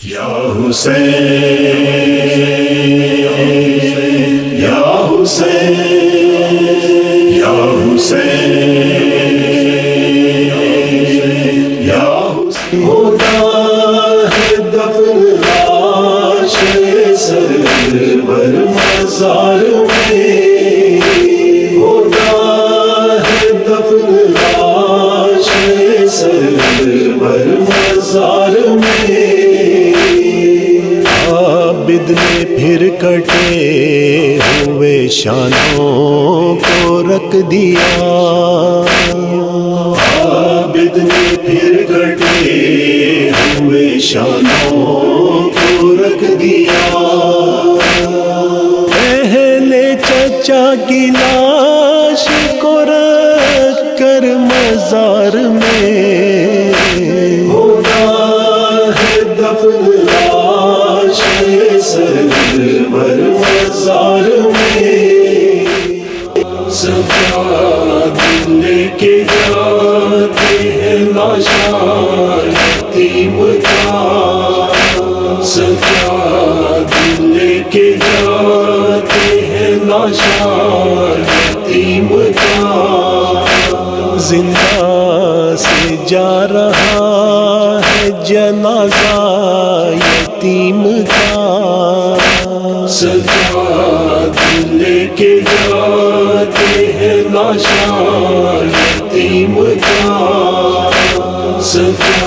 یا حسین یا حسین یا حسین یا حسین ہوتا ہے دفن لاش سرور مزار میں، ہوتا ہے دفن لاش سرور مزار میں، عابد نے پھر کٹے ہوئے شانوں کو رکھ دیا، عابد نے پھر کٹے ہوئے شانوں کو رکھ دیا، اہل چچا کی لاش کو رکھ کر مزار میں، ہوتا ہے دفن لاش سرور مزار میں، سجاد لے کے جاتے ہیں لاشاں یتیم کا، سجاد لے کے جاتے ہیں لاشاں یتیم کا، زندہ سے جا رہا ہے جنازہ یتیم کا، سجاد لے کے جاتے ہیں لاشاں یتیم کا، سجاد